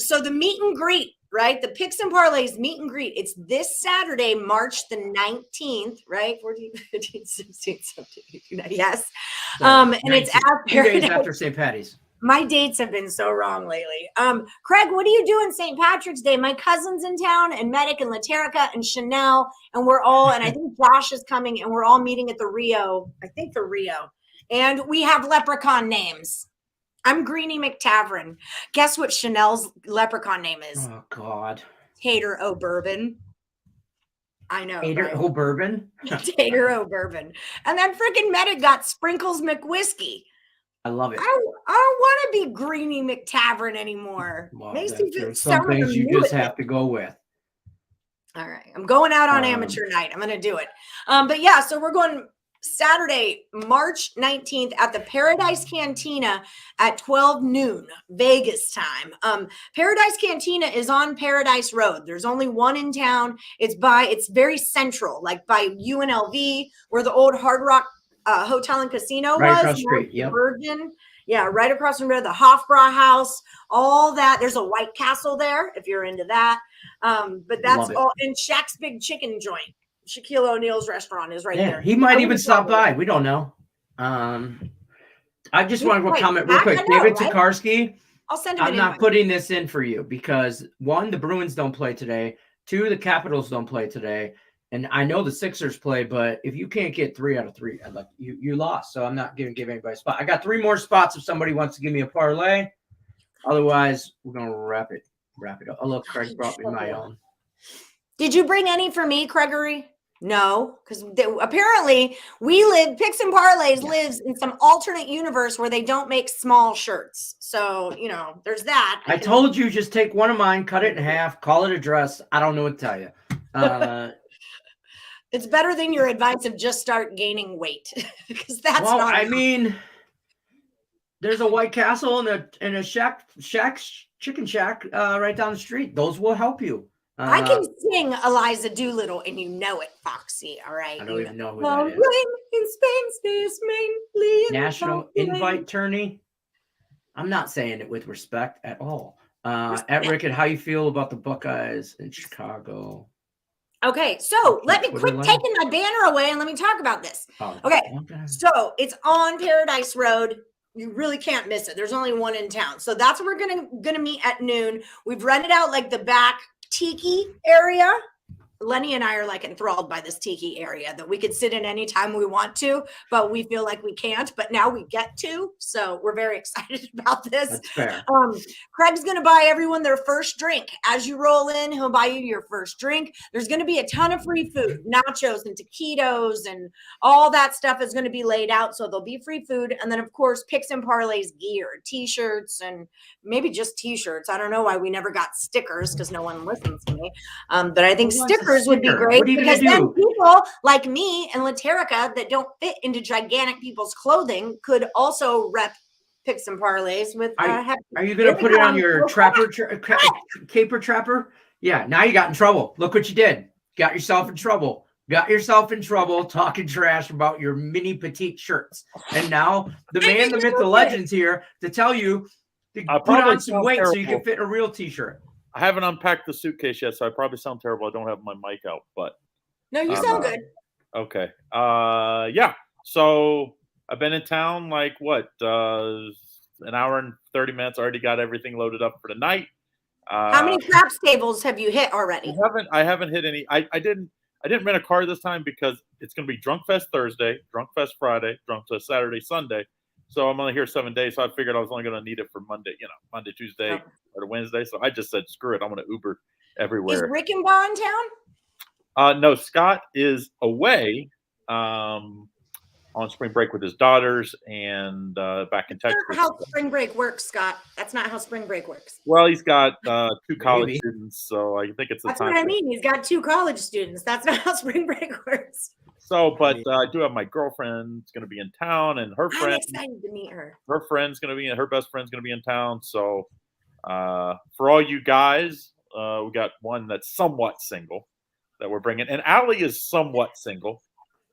So the meet and greet, right? The Picks and Parlays meet and greet. It's this Saturday, March the 19th, right? 14, 15, 16, 17, 18, yes. And 19. It's at 2 days after St. Patty's. My dates have been so wrong lately. Craig, what do you do on St. Patrick's Day? My cousin's in town, and Manic and Laterica and Chanel, and we're all, and I think Josh is coming, and we're all meeting at the Rio. I think the Rio. And we have leprechaun names. I'm Greenie McTavern. Guess what Chanel's leprechaun name is? Oh, God. Tater O'Bourbon. I know. Tater right? O'Bourbon? Tater O'Bourbon. And then freaking Manic got Sprinkles McWhiskey. I love it. I don't want to be Greenie McTavern anymore. Well, Makes me feel some things you just have to go with. All right. I'm going out on amateur night. I'm going to do it. But yeah, so we're going Saturday, March 19th at the Paradise Cantina at 12 noon, Vegas time. Paradise Cantina is on Paradise Road. There's only one in town. It's very central, like by UNLV, where the old Hard Rock Hotel and Casino right was. Across the street, yep. Virgin. Yeah, right across from the Hofbräu House, all that. There's a White Castle there if you're into that. But that's all. And Shaq's Big Chicken Joint, Shaquille O'Neal's restaurant, is right there. He might even stop by. We don't know. I just want to comment real quick. David Tokarski, I'll send him I'm not putting this in for you because 1, the Bruins don't play today. 2, the Capitals don't play today. And I know the Sixers play, but if you can't get 3 out of 3, like you lost. So I'm not going to give anybody a spot. I got 3 more spots if somebody wants to give me a parlay. Otherwise, we're going to wrap it up. Oh, look, Craig brought me my own. Did you bring any for me, Gregory? No, because apparently Picks and Parlays lives in some alternate universe where they don't make small shirts. So, there's that. I told you, just take one of mine, cut it in half, call it a dress. I don't know what to tell you. It's better than your advice of just start gaining weight because that's not. I mean, there's a White Castle and a Chicken Shack right down the street. Those will help you. I can sing Eliza Doolittle, and you know it, Foxy. All right. I don't even know who that is. In Spain stays mainly National Invite Tourney. I'm not saying it with respect at all. At Rickett, how you feel about the Buckeyes in Chicago? Okay, so let me quit taking my banner away and let me talk about this. Okay, so it's on Paradise Road. You really can't miss it. There's only one in town. So that's where we're gonna meet at noon. We've rented out like the back tiki area. Lenny and I are like enthralled by this tiki area that we could sit in anytime we want to, but we feel like we can't, but now we get to. So we're very excited about this. That's fair. Craig's going to buy everyone their first drink. As you roll in, he'll buy you your first drink. There's going to be a ton of free food, nachos and taquitos and all that stuff is going to be laid out. So there'll be free food. And then of course, Picks and Parlays gear, t-shirts, and maybe just t-shirts. I don't know why we never got stickers because no one listens to me. But I think stickers would be great because then people like me and Laterica that don't fit into gigantic people's clothing could also rep Picks and Parlays with. Are you going to put it on your caper trapper? Yeah. Now you got in trouble. Look what you did. Got yourself in trouble. Talking trash about your mini petite shirts. And now the man, the myth, the legend's here to tell you to put on some weight so you can fit in a real t-shirt. I haven't unpacked the suitcase yet, so I probably sound terrible. I don't have my mic out, but no, you sound good. Okay. Yeah. So I've been in town like an hour and 30 minutes. I already got everything loaded up for the night. How many craps tables have you hit already? I haven't hit any. I didn't rent a car this time because it's going to be Drunk Fest Thursday, Drunk Fest Friday, Drunk Fest Saturday, Sunday. So I'm only here 7 days. So I figured I was only going to need it for Monday, Monday, Tuesday, or Wednesday. So I just said, screw it. I'm going to Uber everywhere. Is Rickenbaugh in town? No, Scott is away on on spring break with his daughters and back in Texas. That's not how spring break works, Scott. That's not how spring break works. Well, he's got 2 college Maybe. students, so I think it's the That's time. what I mean. He's got 2 college students. That's not how spring break works. So, but I do have my girlfriend's going to be in town, and her I'm friend, excited to meet her. her friend's going to be, her best friend's going to be in town. So, for all you guys, we got one that's somewhat single that we're bringing, and Allie is somewhat single.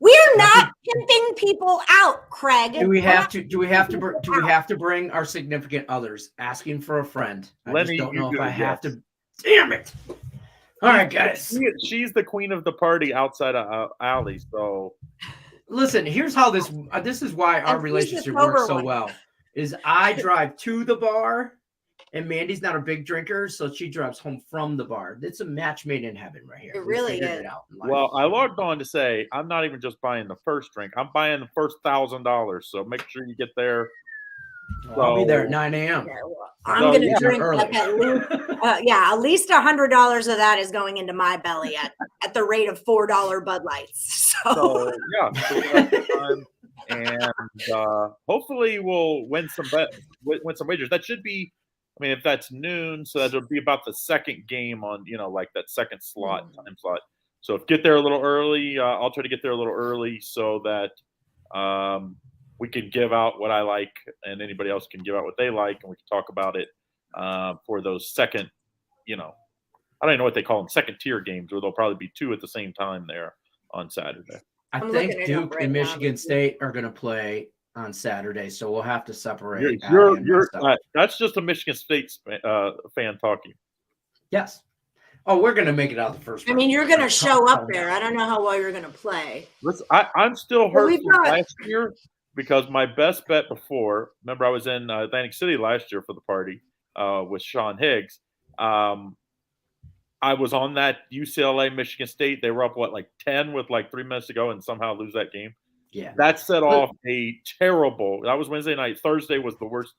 We're not pimping people out, Craig. Do we have to bring our significant others? Asking for a friend. I Lenny, just don't you know if do, I have yes. to. Damn it! All right, guys. She's the queen of the party outside of Allie. So, Listen, here's how this is why our And who's the relationship works sober so one? well. Is I drive to the bar, and Mandy's not a big drinker, so she drives home from the bar. It's a match made in heaven right here. It We really figured is. it out in life. well, I logged on to say I'm not even just buying the first drink. I'm buying the first $1,000. So make sure you get there. Well, I'll be there at so- 9 a.m. Yeah, well, I'm So, gonna yeah, drink early. like at least $100 of that is going into my belly at the rate of $4 Bud Lights. So yeah, so we'll have some time, and hopefully we'll win some wagers. That should be, I mean, if that's noon, so that'll be about the second game on, like that second time slot. So if get there a little early, I'll try to get there a little early so that we can give out what I like, and anybody else can give out what they like, and we can talk about it for those second, I don't even know what they call them, second tier games, where there'll probably be 2 at the same time there on Saturday. I I'm think looking it up Duke right and now. Michigan State are going to play on Saturday, so we'll have to separate. That's just a Michigan State fan talking. Yes. Oh, we're going to make it out the first I round. mean, you're gonna show up there. I don't know how well you're gonna play. Listen, I'm still Well, hurt we've from got- last year because my best bet before, remember I was in Atlantic City last year for the party with Sean Higgs. I was on that UCLA Michigan State. They were up, 10 with 3 minutes to go and somehow lose that game. Yeah. That set off a terrible – that was Wednesday night. Thursday was the worst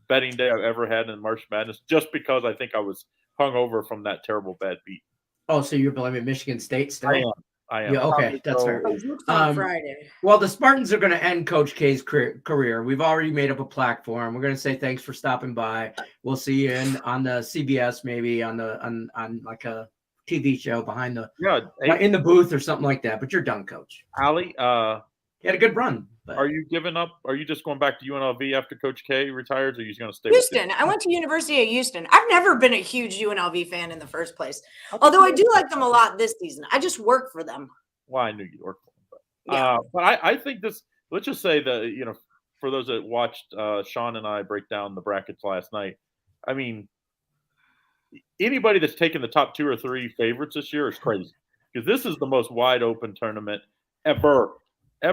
betting day I've ever had in March Madness just because I think I was hungover from that terrible bad beat. Oh, so you're blaming Michigan State still? I am. Yeah, okay, that's fair. Oh, Duke's on Friday. Well, the Spartans are going to end Coach K's career. We've already made up a plaque for him. We're going to say thanks for stopping by. We'll see you on the CBS, maybe on like a TV show behind the in the booth or something like that. But you're done, Coach. Allie, you had a good run. But... Are you giving up? Are you just going back to UNLV after Coach K retires, or are you going to stay Houston. with I went to University of Houston. I've never been a huge UNLV fan in the first place, although I do like them a lot this season. I just work for them. Well, I knew you'd work for them. Yeah. But I think this, let's just say that, for those that watched Sean and I break down the brackets last night, I mean, anybody that's taken the top 2 or 3 favorites this year is crazy because this is the most wide open tournament ever. So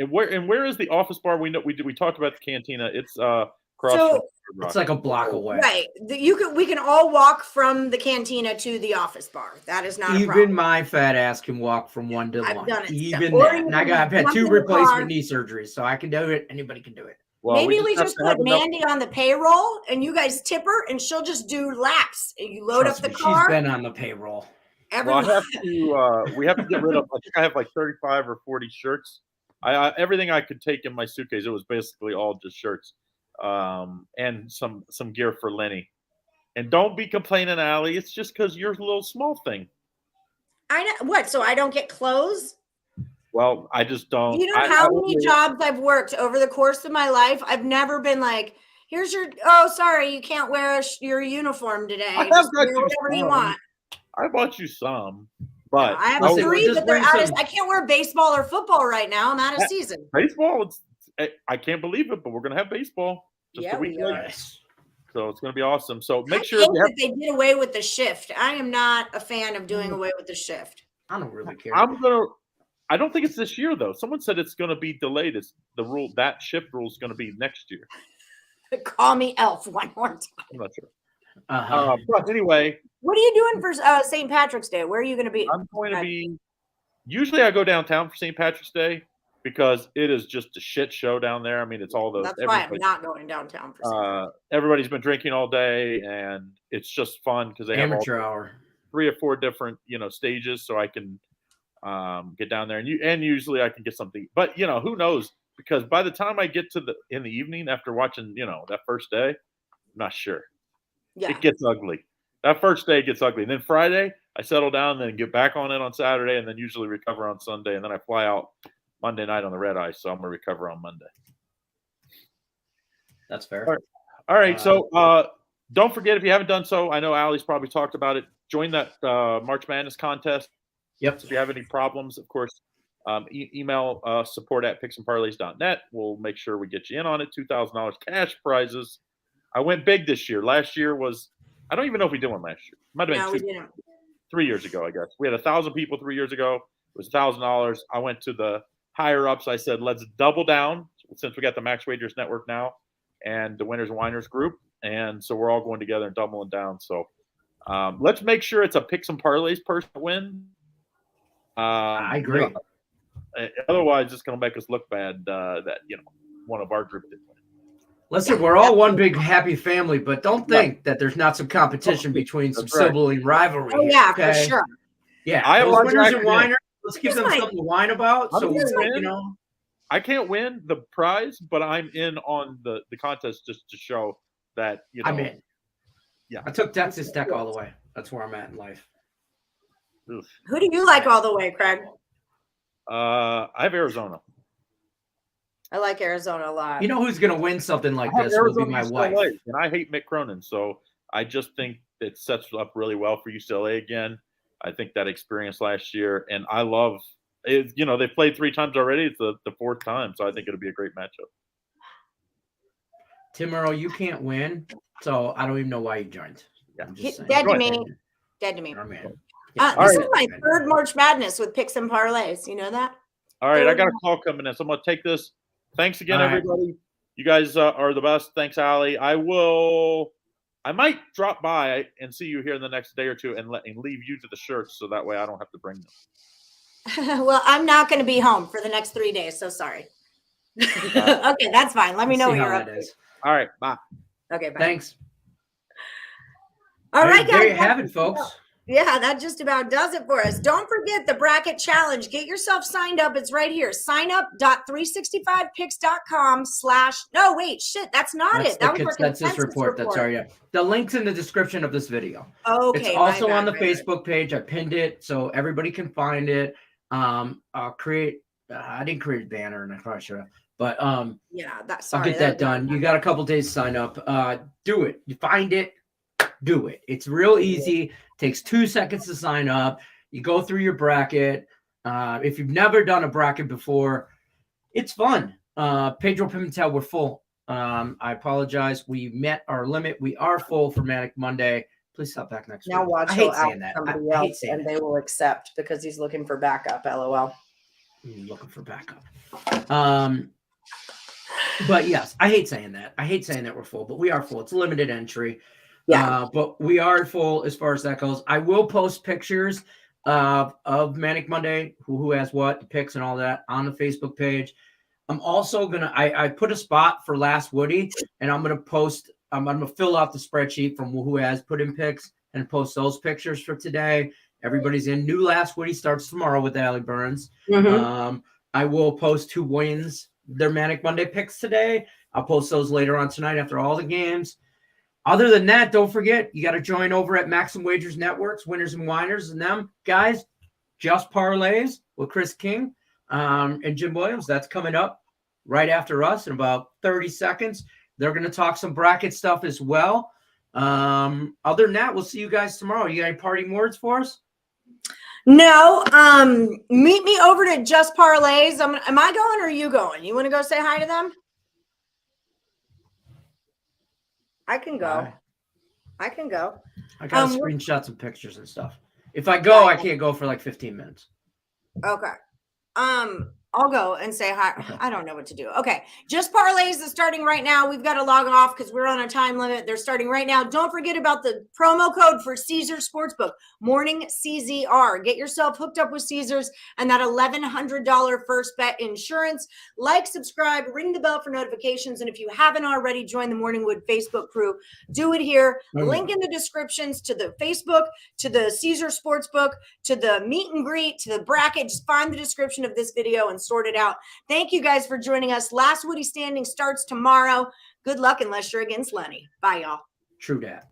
where is the office bar? We talked about the cantina. It's across from it's like a block away. Right. We can all walk from the cantina to the office bar. That is not a problem. Even my fat ass can walk from one to I've one. done it. Even Or that. you And can I've had jump 2 in the replacement car. knee surgeries, so I can do it. Anybody can do it. Well, Maybe we have just to have put enough- Mandy on the payroll and you guys tip her and she'll just do laps. And you load Trust up the me, car. She's been on the payroll. Everyone. Well, we have to get rid of. I think I have 35 or 40 shirts. I everything I could take in my suitcase. It was basically all just shirts, and some gear for Lenny. And don't be complaining, Allie. It's just because you're a little small thing. I know what? So I don't get clothes? Well, I just don't. You know how many jobs I've worked over the course of my life? I've never been like, here's your, oh, sorry, you can't wear your uniform today. I have Just got wear you whatever you some. want. I bought you some, but I have Listen, 3, just but they're bring out of, some- I can't wear baseball or football right now. I'm out of season. baseball. I can't believe it, but we're gonna have baseball just Yeah, a week we are. later. So it's gonna be awesome. So I make sure hate you have. that they did away with the shift. I am not a fan of doing away with the shift. I don't really care. I don't think it's this year though. Someone said it's going to be delayed. It's the rule that shift rule is going to be next year. Call me Elf one more time. I'm not sure. Uh-huh. But anyway, What are you doing for St. Patrick's Day? Where are you going to be? I'm going to be. Usually, I go downtown for St. Patrick's Day because it is just a shit show down there. I mean, it's all those. That's why I'm not going downtown for St. Patrick's. Everybody's been drinking all day, and it's just fun because they have Amateur hour. 3 or 4 different stages, so I can get down there, and usually I can get something. But who knows? Because by the time I get to in the evening after watching that first day, I'm not sure. Yeah. It gets ugly. That first day gets ugly, and then Friday I settle down, then get back on it on Saturday, and then usually recover on Sunday, and then I fly out Monday night on the red eye, so I'm gonna recover on Monday. That's fair. All right. So don't forget, if you haven't done so, I know Allie's probably talked about it. Join that March Madness contest. Yep. So if you have any problems, of course, email support@picksandparlays.net. We'll make sure we get you in on it. $2,000 cash prizes. I went big this year. Last year was, I don't even know if we did one last year. Might have been 3 years ago, I guess. We had 1,000 people 3 years ago. It was $1,000. I went to the higher ups. I said, let's double down since we got the Max Wagers Network now and the Winners and Whiners group. And so we're all going together and doubling down. So let's make sure it's a Picks and Parlays person to win. I agree. Otherwise, it's going to make us look bad that one of our group didn't win. Listen, we're all one big happy family, but don't think that there's not some competition between some sibling rivalry. Oh, yeah, for sure. Yeah, I those Winners and Whiners, let's give them something to whine about. So, I can't win the prize, but I'm in on the contest just to show that, I'm in. Yeah. I took Texas Tech all the way. That's where I'm at in life. Oof. Who do you like all the way, Craig? I have Arizona. I like Arizona a lot. You know who's going to win something like this will be my wife. And I hate Mick Cronin, so I just think it sets up really well for UCLA again. I think that experience last year, and I love it. They played 3 times already. It's the 4th time, so I think it'll be a great matchup. Tim Earl, you can't win, so I don't even know why you joined. Dead to me. Dead to me. Oh, man. This is my 3rd March Madness with Picks and Parlays. You know that? All right, I got a call coming in, so I'm going to take this. Thanks again, everybody. You guys are the best. Thanks, Allie. I might drop by and see you here in the next day or two and leave you to the shirts so that way I don't have to bring them. Well, I'm not going to be home for the next 3 days, so sorry. Okay, that's fine. Let me know when you're up. All right, bye. Okay, bye. Thanks. All right, guys. There you have it, folks. Yeah, that just about does it for us. Don't forget the bracket challenge. Get yourself signed up. It's right here. Signup.365picks.com/ No, wait, shit. That's not it. That's this report. That's our, yeah. The link's in the description of this video. Okay. It's also on the Facebook page. I pinned it so everybody can find it. I'll create, I didn't create a banner and I probably should have, but yeah, I'll get that done. You got a couple days to sign up. Do it. You find it. Do it. It's real easy. Takes 2 seconds to sign up. You go through your bracket. If you've never done a bracket before, it's fun. Pedro Pimentel, we're full. I apologize. We met our limit. We are full for Manic Monday. Please stop back next week. Now watch I hate saying that. Somebody else and they will accept because he's looking for backup. LOL. He's looking for backup. But yes, I hate saying that. I hate saying that we're full, but we are full. It's limited entry. Yeah, but we are full as far as that goes. I will post pictures of Manic Monday, who has what, the picks and all that on the Facebook page. I'm also gonna I put a spot for last Woodie, and I'm gonna fill out the spreadsheet from who has put in picks and post those pictures for today. Everybody's in. New last Woodie starts tomorrow with Allie Burns. Mm-hmm. I will post who wins their Manic Monday picks today. I'll post those later on tonight after all the games. Other than that, don't forget, you got to join over at Max and Wagers Networks, Winners and Whiners, and them guys, Just Parlays with Chris King and Jim Williams. That's coming up right after us in about 30 seconds. They're going to talk some bracket stuff as well. Other than that, we'll see you guys tomorrow. You got any parting words for us? No. Meet me over to Just Parlays. Am I going or are you going? You want to go say hi to them? I can go. I can go. I got screenshots and pictures and stuff. If I go, I can't go for like 15 minutes. Okay. I'll go and say hi. Okay. I don't know what to do. Okay. Just parlays is starting right now. We've got to log off because we're on a time limit. They're starting right now. Don't forget about the promo code for Caesars Sportsbook, Morning CZR. Get yourself hooked up with Caesars and that $1,100 first bet insurance. Like, subscribe, ring the bell for notifications. And if you haven't already joined the Morning Wood Facebook crew, do it here. Link in the descriptions to the Facebook, to the Caesars Sportsbook, to the meet and greet, to the bracket. Just find the description of this video and sort it out. Thank you guys for joining us. Last Woody standing starts tomorrow. Good luck unless you're against Lenny. Bye, y'all. True dat.